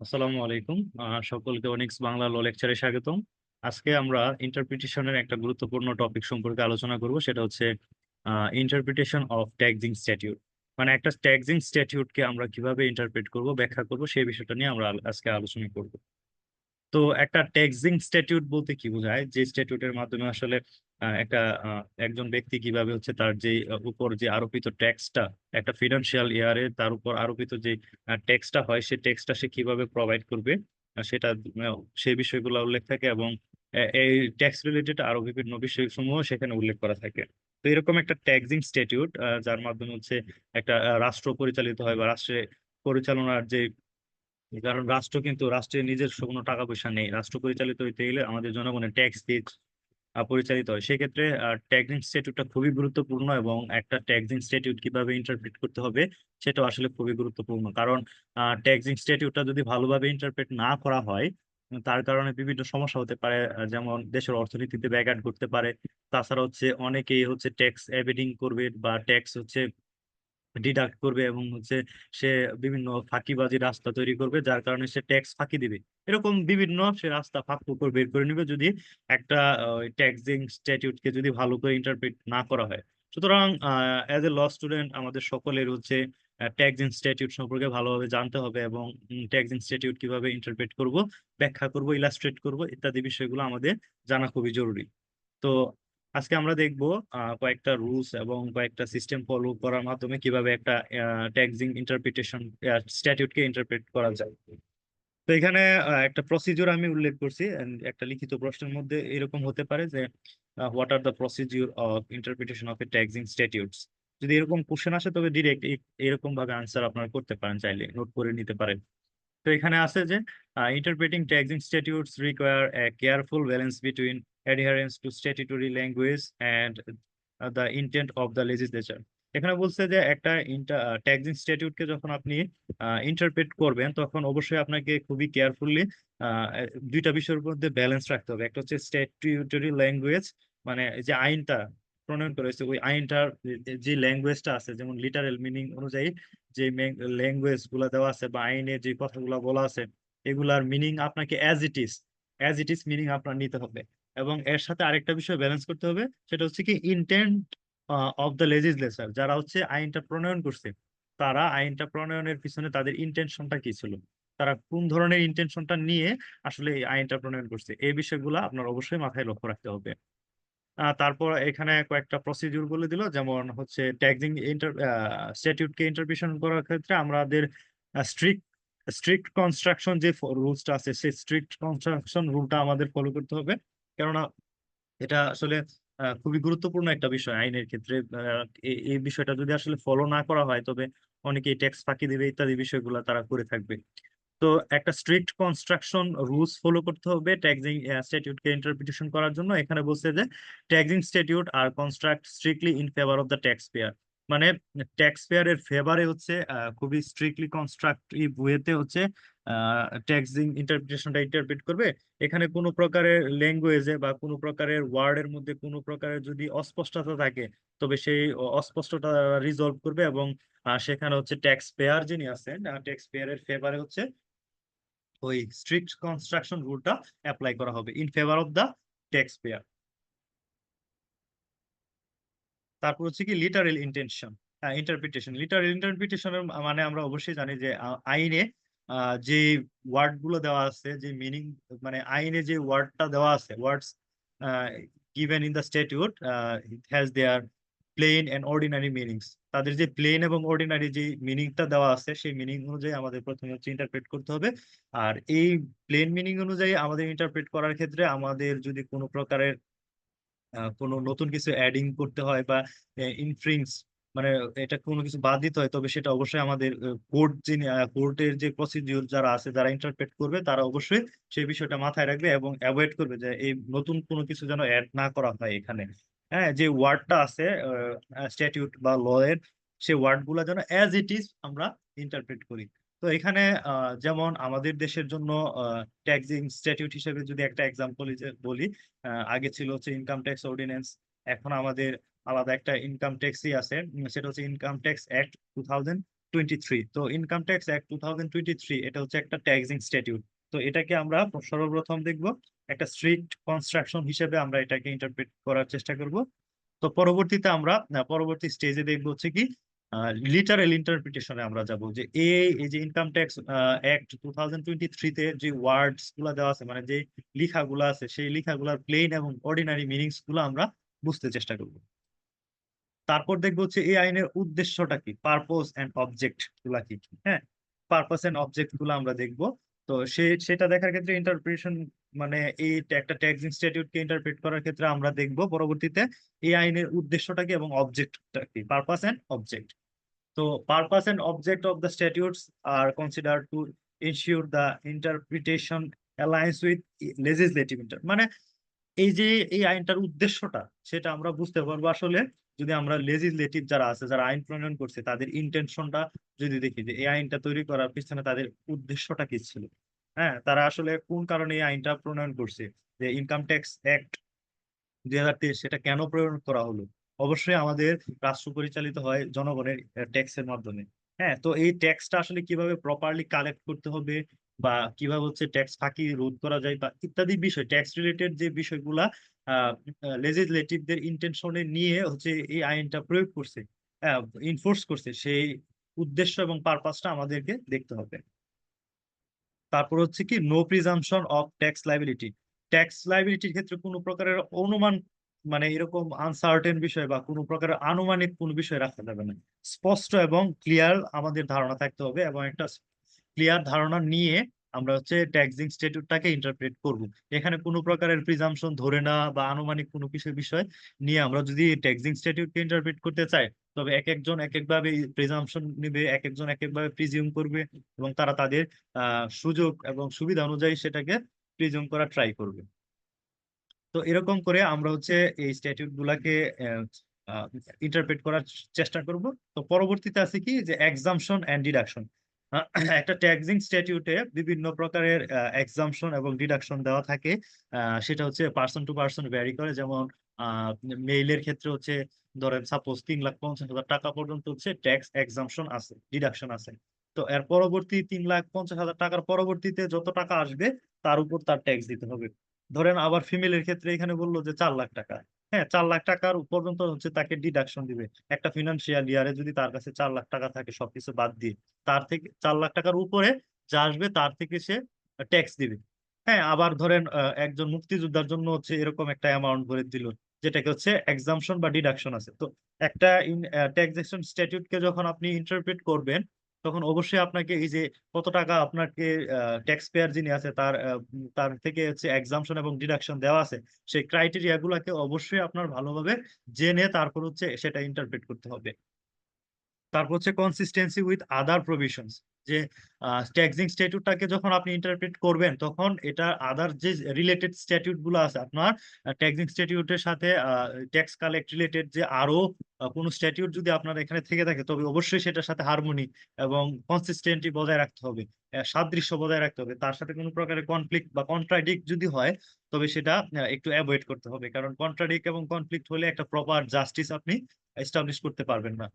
আসসালামু আলাইকুম। সকলকে অনিক্স বাংলা ল লেকচারে স্বাগতম। আজকে আমরা ইন্টারপ্রিটেশনের একটা গুরুত্বপূর্ণ টপিক সম্পর্কে আলোচনা করব, সেটা হচ্ছে ইন্টারপ্রিটেশন অফ ট্যাক্সিং স্ট্যাটিউট। মানে একটা ট্যাক্সিং স্ট্যাটিউটকে আমরা কিভাবে ইন্টারপ্রেট করব, ব্যাখ্যা করব, সেই বিষয়টা নিয়ে আমরা আজকে আলোচনা করব। তো একটা ট্যাক্সিং স্ট্যাটিউট বলতে কি বোঝায়? যে স্ট্যাটিউটের মাধ্যমে আসলে একজন ব্যক্তি কিভাবে হচ্ছে তার যে উপর যে আরোপিত ট্যাক্সটা একটা ফিনান্সিয়াল ইয়ারে তার উপর আরোপিত যে ট্যাক্সটা হয়, সেই ট্যাক্সটা সে কিভাবে প্রোভাইড করবে, সেটা সেই বিষয়গুলো উল্লেখ থাকে। এবং এই ট্যাক্স রিলেটেড আরো বিভিন্ন বিষয় সমূহ সেখানে উল্লেখ করা থাকে। তো এরকম একটা ট্যাক্সিং স্ট্যাটিউট যার মাধ্যমে হচ্ছে একটা রাষ্ট্র পরিচালিত হয় বা রাষ্ট্রে পরিচালনার যে, কারণ রাষ্ট্রের নিজস্ব কোনো টাকা পয়সা নেই। রাষ্ট্র পরিচালিত হইতে গেলে আমাদের জনগণের ট্যাক্স দিয়ে পরিচালিত হয়। সেক্ষেত্রে ট্যাক্স ইনস্টিটিউটটা খুবই গুরুত্বপূর্ণ, এবং একটা ট্যাক্স ইনস্টিটিউট কিভাবে ইন্টারপ্রেট করতে হবে সেটা আসলে খুবই গুরুত্বপূর্ণ। কারণ ট্যাক্স ইনস্টিটিউটটা যদি ভালোভাবে ইন্টারপ্রেট না করা হয়, তার কারণে বিভিন্ন সমস্যা হতে পারে। যেমন দেশের অর্থনীতিতে ব্যাঘাত ঘটতে পারে। তাছাড়া হচ্ছে অনেকেই হচ্ছে ট্যাক্স এভেডিং করবে বা ট্যাক্স হচ্ছে ডিডাক্ট করবে, এবং হচ্ছে সে বিভিন্ন ফাঁকিবাজি রাস্তা তৈরি করবে, যার কারণে সে ট্যাক্স ফাঁকি দিবে। এরকম বিভিন্ন সে রাস্তা ফাঁক ফোকর বের করে নিবে যদি একটা ট্যাক্সিং স্ট্যাটিউটকে যদি ভালো করে ইন্টারপ্রেট না করা হয়। সুতরাং অ্যাজ এ ল স্টুডেন্ট আমাদের সকলের হচ্ছে ট্যাক্সিং স্ট্যাটিউট সম্পর্কে ভালোভাবে জানতে হবে, এবং ট্যাক্সিং স্ট্যাটিউট কিভাবে ইন্টারপ্রেট করব, ব্যাখ্যা করব, ইলাস্ট্রেট করব, ইত্যাদি বিষয়গুলো আমাদের জানা খুবই জরুরি। তো আজকে আমরা দেখব কয়েকটা রুলস এবং কয়েকটা সিস্টেম ফলো করার মাধ্যমে কিভাবে একটা ট্যাক্সিং ইন্টারপ্রিটেশন স্ট্যাটিউটকে ইন্টারপ্রেট করা যায়। তো এখানে একটা প্রসিডিউর আমি উল্লেখ করছি, and একটা লিখিত প্রশ্নের মধ্যে এরকম হতে পারে যে what are the procedure of interpretation of a taxing statutes. যদি এরকম কোশ্চেন আসে তবে ডিরেক্ট এরকম ভাবে আনসার আপনারা করতে পারেন, চাইলে নোট করে নিতে পারেন। তো এখানে আছে যে interpreting taxing statutes require a careful balance between adherence to statutory language and the intent of the legislature. এখানে বলছে যে একটা ট্যাক্সিং স্ট্যাটিউটকে যখন আপনি ইন্টারপ্রেট করবেন, তখন অবশ্যই আপনাকে খুবই কেয়ারফুলি দুইটা বিষয়ের মধ্যে ব্যালেন্স রাখতে হবে। একটা হচ্ছে স্ট্যাটিউটরি ল্যাঙ্গুয়েজ, মানে যে আইনটা প্রণয়ন করেছে ওই আইনটার যে ল্যাঙ্গুয়েজটা আছে, যেমন লিটারেল মিনিং অনুযায়ী যে ল্যাঙ্গুয়েজ গুলা দেওয়া আছে বা আইনে যে কথাগুলো বলা আছে, এগুলার মিনিং আপনাকে অ্যাজ ইট ইজ মিনিং আপনার নিতে হবে। এবং এর সাথে আরেকটা বিষয় ব্যালেন্স করতে হবে, সেটা হচ্ছে কি ইন্টেন্ট অফ দ্য লেজিসলেচার। যারা হচ্ছে আইনটা প্রণয়ন করছে, তারা আইনটা প্রণয়নের পিছনে তাদের ইন্টেনশনটা কি ছিল, তারা কোন ধরনের ইন্টেনশনটা নিয়ে আসলে এই আইনটা প্রণয়ন করছে, এই বিষয়গুলো আপনার অবশ্যই মাথায় লক্ষ্য রাখতে হবে। তারপর এখানে কয়েকটা প্রসিডিউর বলে দিল, যেমন হচ্ছে ট্যাক্সিং স্ট্যাটিউটকে ইন্টারপ্রিটেশন করার ক্ষেত্রে আমাদের স্ট্রিক্ট স্ট্রিক্ট কনস্ট্রাকশন যে রুলসটা আছে, সেই স্ট্রিক্ট কনস্ট্রাকশন রুলটা আমাদের ফলো করতে হবে। কেননা এটা আসলে খুবই গুরুত্বপূর্ণ একটা বিষয় আইনের ক্ষেত্রে। এই বিষয়টা যদি আসলে ফলো না করা হয়, তবে অনেকেই ট্যাক্স ফাঁকি দিবে, ইত্যাদি বিষয়গুলো তারা করে থাকবে। তো একটা স্ট্রিক্ট কনস্ট্রাকশন রুলস ফলো করতে হবে ট্যাক্সিং স্ট্যাটিউটকে ইন্টারপ্রিটেশন করার জন্য। এখানে বলছে যে taxing statute are construct strictly in favour of the tax payer. মানে ট্যাক্স পেয়ারের ফেভারে হচ্ছে খুবই স্ট্রিক্টলি কনস্ট্রাকটিভ ওয়েতে হচ্ছে ট্যাক্সিং ইন্টারপ্রিটেশনটা ইন্টারপ্রিট করবে। এখানে কোনো প্রকারের ল্যাঙ্গুয়েজে বা কোনো প্রকারের ওয়ার্ডের মধ্যে কোনো প্রকারের যদি অস্পষ্টতা থাকে, তবে সেই অস্পষ্টতা রিজলভ করবে, এবং সেখানে হচ্ছে ট্যাক্স পেয়ার যিনি আছেন, ট্যাক্স পেয়ারের ফেভারে হচ্ছে ওই স্ট্রিক্ট কনস্ট্রাকশন রুলটা অ্যাপ্লাই করা হবে in favour of the tax payer. তারপর হচ্ছে কি লিটারেল ইন্টেনশন ইন্টারপ্রিটেশন। লিটারেল ইন্টারপ্রিটেশনের মানে আমরা অবশ্যই জানি যে আইনে যে ওয়ার্ড গুলো দেওয়া আছে, যে মিনিং, মানে আইনে যে ওয়ার্ডটা দেওয়া আছে, words given in the statute has their plain and ordinary meanings. তাদের যে প্লেন এবং অর্ডিনারি যে মিনিংটা দেওয়া আছে, সেই মিনিং অনুযায়ী আমাদের প্রথমে হচ্ছে ইন্টারপ্রেট করতে হবে। আর এই প্লেন মিনিং অনুযায়ী আমাদের ইন্টারপ্রেট করার ক্ষেত্রে আমাদের যদি কোনো প্রকারের কোনো নতুন কিছু অ্যাডিং করতে হয় বা ইনফ্রিংস, মানে এটা কোনো কিছু বাদ দিতে হয়, তবে সেটা অবশ্যই আমাদের কোর্টের যে প্রসিডিউর যারা আছে, যারা ইন্টারপ্রেট করবে, তারা অবশ্যই সেই বিষয়টা মাথায় রাখবে এবং অ্যাভয়েড করবে যে এই নতুন কোনো কিছু যেন অ্যাড না করা হয় এখানে। হ্যাঁ, যে ওয়ার্ডটা আছে স্ট্যাটিউট বা ল এর, সেই ওয়ার্ড গুলা যেন অ্যাজ ইট ইজ আমরা ইন্টারপ্রেট করি। তো এখানে যেমন আমাদের দেশের জন্য ট্যাক্সিং স্ট্যাটিউট হিসেবে যদি একটা এক্সাম্পল বলি, আগে ছিল হচ্ছে ইনকাম ট্যাক্স অর্ডিন্যান্স। এখন আমাদের আলাদা একটা ইনকাম ট্যাক্সই আছে, সেটা হচ্ছে ইনকাম ট্যাক্স অ্যাক্ট 2000। 2023। তো ইনকাম ট্যাক্স অ্যাক্ট 2023 এটা হচ্ছে একটা ট্যাক্সিং স্ট্যাটিউট। তো এটাকে আমরা সর্বপ্রথম দেখব একটা স্ট্রিক্ট কনস্ট্রাকশন হিসেবে আমরা এটাকে ইন্টারপ্রেট করার চেষ্টা করব। তো পরবর্তীতে আমরা পরবর্তী স্টেজে দেখবো হচ্ছে কি লিটারাল ইন্টারপ্রিটেশনে আমরা যাব যে এই যে ইনকাম ট্যাক্স অ্যাক্ট 2023 তে যে ওয়ার্ডস গুলা দেওয়া আছে, মানে যে লেখাগুলো আছে, সেই লেখাগুলোর প্লেন এবং অর্ডিনারি মিনিংস গুলো আমরা বুঝতে চেষ্টা করব। তারপর দেখবো হচ্ছে এই আইনের উদ্দেশ্যটা কি, পারপোজ এন্ড অবজেক্ট গুলা কি কি। হ্যাঁ, পারপোজ এন্ড অবজেক্ট গুলো আমরা দেখবো। তো সেটা দেখার ক্ষেত্রে ইন্টারপ্রিটেশন, মানে এই একটা ট্যাক্স ইনস্টিটিউট কে ইন্টারপ্রেট করার ক্ষেত্রে আমরা দেখবো পরবর্তীতে এই আইনের উদ্দেশ্যটা কি এবং অবজেক্টটা কি, পারপাস এন্ড অবজেক্ট। তো purpose and object of the statutes are consider to ensure the interpretation alliance with legislative মানে এই যে এই আইনটার উদ্দেশ্যটা সেটা আমরা বুঝতে পারবো আসলে যদি আমরা লেজিসলেটিভ যারা আছে, যারা আইন প্রণয়ন করছে, তাদের ইন্টেনশনটা যদি দেখি যে এই আইনটা তৈরি করার পিছনে তাদের উদ্দেশ্যটা কি ছিল। হ্যাঁ, তারা আসলে কোন কারণে এই আইনটা প্রণয়ন করছে, যে ইনকাম ট্যাক্স অ্যাক্ট 2023 সেটা কেন প্রয়োগ করা হলো। অবশ্যই আমাদের রাষ্ট্র পরিচালিত হয় জনগণের ট্যাক্সের মাধ্যমে। হ্যাঁ, তো এই ট্যাক্সটা আসলে কিভাবে প্রপারলি কালেক্ট করতে হবে বা কিভাবে হচ্ছে ট্যাক্স ফাঁকি রোধ করা যায় বা ইত্যাদি বিষয়, ট্যাক্স রিলেটেড যে বিষয়গুলা লেজিসলেটিভদের ইন্টেনশনে নিয়ে হচ্ছে এই আইনটা প্রয়োগ করছে, ইনফোর্স করছে, সেই উদ্দেশ্য এবং পারপাসটা আমাদেরকে দেখতে হবে। তারপর হচ্ছে কি no presumption of tax liability. Tax লাইবিলিটির ক্ষেত্রে কোনো প্রকারের অনুমান, মানে এরকম আনসার্টেন বিষয় বা কোনো প্রকারের আনুমানিক কোনো বিষয় রাখা যাবে না। স্পষ্ট এবং ক্লিয়ার আমাদের ধারণা থাকতে হবে, এবং একটা ক্লিয়ার ধারণা নিয়ে আমরা হচ্ছে ট্যাক্সিং স্ট্যাটিউটটাকে ইন্টারপ্রেট করব। এখানে কোনো প্রকারের প্রিজাম্পশন ধরে না বা আনুমানিক কোনো কিছু বিষয় নিয়ে আমরা যদি ট্যাক্সিং স্ট্যাটিউটকে ইন্টারপ্রেট করতে চাই, তবে এক একজন এক একভাবে প্রিজাম্পশন নিবে, এক একজন এক একভাবে প্রিজিউম করবে, এবং তারা তাদের সুযোগ এবং সুবিধা অনুযায়ী সেটাকে প্রিজিউম করা ট্রাই করবে। তো এরকম করে আমরা হচ্ছে এই স্ট্যাটিউট গুলাকে ইন্টারপ্রেট করার চেষ্টা করব। তো পরবর্তীতে আছে কি যে এক্সাম্পশন এন্ড ডিডাকশন। একটা ট্যাক্সিং স্ট্যাটিউটে বিভিন্ন প্রকারের এক্সাম্পশন এবং ডিডাকশন দেওয়া থাকে। সেটা হচ্ছে পার্সন টু পার্সন ভ্যারি করে। যেমন মেইলের ক্ষেত্রে হচ্ছে ধরেন সাপোজ 3,50,000 টাকা পর্যন্ত হচ্ছে ট্যাক্স এক্সাম্পশন আছে, ডিডাকশন আছে। তো এর পরবর্তী 3,50,000 টাকার পরবর্তীতে যত টাকা আসবে তার উপর তার ট্যাক্স দিতে হবে। ধরেন আবার ফিমেলের ক্ষেত্রে এখানে বললো যে 4 লাখ টাকা। হ্যাঁ, 4 লাখ টাকার পর্যন্ত হচ্ছে তাকে ডিডাকশন দিবে। একটা ফিনান্সিয়াল ইয়ারে যদি তার কাছে 4 লাখ টাকা থাকে সবকিছু বাদ দিয়ে, তার থেকে 4 লাখ টাকার উপরে যা আসবে তার থেকে সে ট্যাক্স দিবে। হ্যাঁ, আবার ধরেন একজন মুক্তিযোদ্ধার জন্য হচ্ছে এরকম একটা অ্যামাউন্ট করে দিল, যেটাকে হচ্ছে এক্সাম্পশন বা ডিডাকশন আছে। তো একটা ট্যাক্সেশন স্ট্যাটিউটকে যখন আপনি ইন্টারপ্রেট করবেন, তখন অবশ্যই আপনাকে এই যে কত টাকা আপনাকে ট্যাক্স পেয়ার যিনি আছে তার তার থেকে হচ্ছে এক্সাম্পশন এবং ডিডাকশন দেওয়া আছে, সেই ক্রাইটেরিয়া গুলাকে অবশ্যই আপনার ভালোভাবে জেনে তারপর হচ্ছে সেটা ইন্টারপ্রেট করতে হবে। তারপর হচ্ছে কনসিস্টেন্সি উইথ আদার প্রভিশনস, যে ট্যাক্সিং স্ট্যাটিউটটাকে যখন আপনি ইন্টারপ্রেট করবেন তখন এটা আদার যে রিলেটেড স্ট্যাটিউট গুলো আছে আপনার ট্যাক্সিং স্ট্যাটিউটের সাথে, ট্যাক্স কালেক্ট রিলেটেড যে আরো কোনো স্ট্যাটিউট যদি আপনার এখানে থেকে থাকে, তবে অবশ্যই সেটার সাথে হারমোনি এবং কনসিস্টেন্সি বজায় রাখতে হবে, সাদৃশ্য বজায় রাখতে হবে। তার সাথে কোনো প্রকারের কনফ্লিক্ট বা কন্ট্রাডিক্ট যদি হয়, তবে সেটা একটু অ্যাভয়েড করতে হবে, কারণ কন্ট্রাডিক্ট এবং কনফ্লিক্ট হলে একটা প্রপার জাস্টিস আপনি এস্টাবলিশ করতে পারবেন না।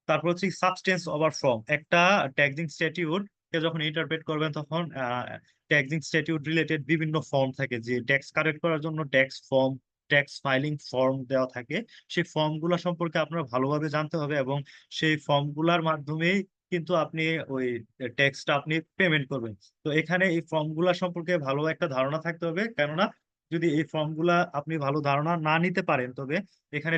তারপর হচ্ছে সাবস্টেন্স ওভার ফর্ম। একটা ট্যাক্সিং স্ট্যাটিউট কে যখন ইন্টারপ্রেট করবেন তখন ট্যাক্সিং স্ট্যাটিউট রিলেটেড বিভিন্ন ফর্ম থাকে, যে ট্যাক্স কালেক্ট করার জন্য tax form, tax filing form দেওয়া থাকে। সেই ফর্ম গুলা সম্পর্কে আপনার ভালোভাবে জানতে হবে, এবং সেই ফর্ম গুলার মাধ্যমেই কিন্তু আপনি ওই ট্যাক্সটা আপনি পেমেন্ট করবেন। তো এখানে এই ফর্ম গুলা সম্পর্কে ভালো একটা ধারণা থাকতে হবে, কেননা যদি এই ফর্ম গুলা আপনি ভালো ধারণা না নিতে পারেন, তবে এখানে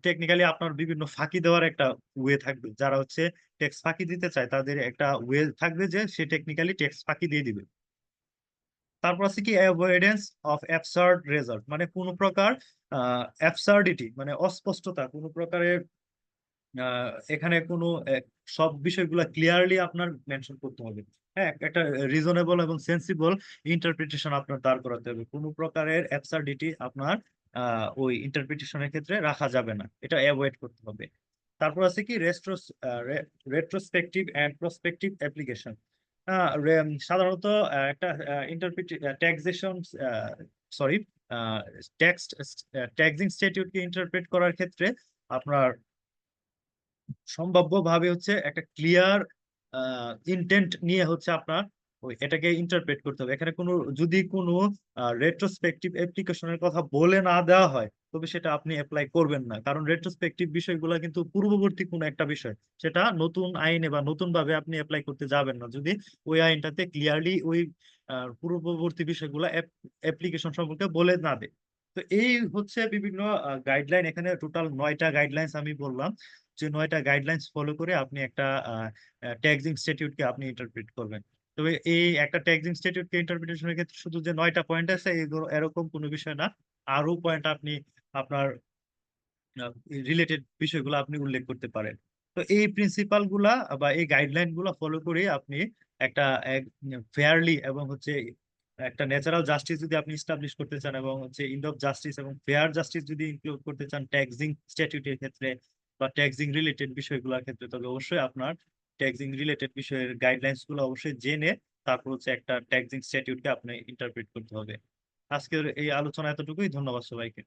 টেকনিক্যালি আপনার বিভিন্ন ফাঁকি দেওয়ার একটা ওয়ে থাকবে। যারা হচ্ছে ট্যাক্স ফাঁকি দিতে চায় তাদের একটা ওয়ে থাকবে যে সে টেকনিক্যালি ট্যাক্স ফাঁকি দিয়ে দিবে। তারপর আছে কি অ্যাভয়েডেন্স অফ অ্যাবসার্ড রেজাল্ট, মানে কোনো প্রকার অ্যাবসার্ডিটি মানে অস্পষ্টতা, কোনো প্রকারের এখানে কোনো সব বিষয়গুলা ক্লিয়ারলি আপনার মেনশন করতে হবে। হ্যাঁ, একটা রিজনেবল এবং সেন্সিবল ইন্টারপ্রিটেশন আপনার দাঁড় করাতে হবে। কোনো প্রকারের অ্যাবসার্ডিটি আপনার ওই ইন্টারপ্রিটেশনের ক্ষেত্রে রাখা যাবে না, এটা অ্যাভয়েড করতে হবে। তারপর আছে কি রেট্রোস্পেক্টিভ এন্ড প্রসপেক্টিভ অ্যাপ্লিকেশন। সাধারণত একটা ট্যাক্সেশন, সরি, ট্যাক্স ট্যাক্সিং স্ট্যাটিউটকে ইন্টারপ্রেট করার ক্ষেত্রে আপনার সম্ভাব্য ভাবে হচ্ছে একটা ক্লিয়ার ইন্টেন্ট নিয়ে হচ্ছে আপনার ওই এটাকে ইন্টারপ্রেট করতে হবে। এখানে কোনো যদি কোনো রেট্রোস্পেক্টিভ অ্যাপ্লিকেশনের কথা বলে না দেওয়া হয় তবে সেটা আপনি অ্যাপ্লাই করবেন না, কারণ রেট্রোস্পেক্টিভ বিষয়গুলো কিন্তু পূর্ববর্তী কোনো একটা বিষয়, সেটা নতুন আইনে বা নতুন ভাবে আপনি অ্যাপ্লাই করতে যাবেন না যদি ওই আইনটাতে ক্লিয়ারলি ওই পূর্ববর্তী বিষয়গুলো অ্যাপ্লিকেশন সম্পর্কে বলে না দেয়। তো এই হচ্ছে বিভিন্ন গাইডলাইন, এখানে টোটাল 9টা গাইডলাইন্স আমি বললাম, যে 9টা গাইডলাইন্স ফলো করে আপনি একটা ট্যাক্সিং স্ট্যাটিউটকে আপনি ইন্টারপ্রিট করবেন। তবে এই একটা ট্যাক্সিং স্ট্যাটিউটকে ইন্টারপ্রিটেশনের ক্ষেত্রে শুধু যে 9টা পয়েন্ট আছে এরকম কোনো বিষয় না, আরো পয়েন্ট আপনি আপনার রিলেটেড বিষয়গুলো আপনি উল্লেখ করতে পারেন। তো এই প্রিন্সিপাল গুলা বা এই গাইডলাইন গুলা ফলো করে আপনি একটা ফেয়ারলি এবং হচ্ছে একটা ন্যাচারাল জাস্টিস যদি আপনি স্টাবলিশ করতে চান এবং হচ্ছে ইন্ড অফ জাস্টিস এবং ফেয়ার জাস্টিস যদি ইনক্লুড করতে চান ট্যাক্সিং স্ট্যাটিউটের ক্ষেত্রে বা ট্যাক্সিং রিলেটেড বিষয়গুলোর ক্ষেত্রে, তবে অবশ্যই আপনার ট্যাক্সিং রিলেটেড বিষয়ের গাইডলাইন্স গুলো অবশ্যই জেনে তারপর হচ্ছে একটা ট্যাক্সিং স্ট্যাটিউটকে আপনি ইন্টারপ্রেট করতে হবে। আজকের এই আলোচনা এতটুকুই, ধন্যবাদ সবাইকে।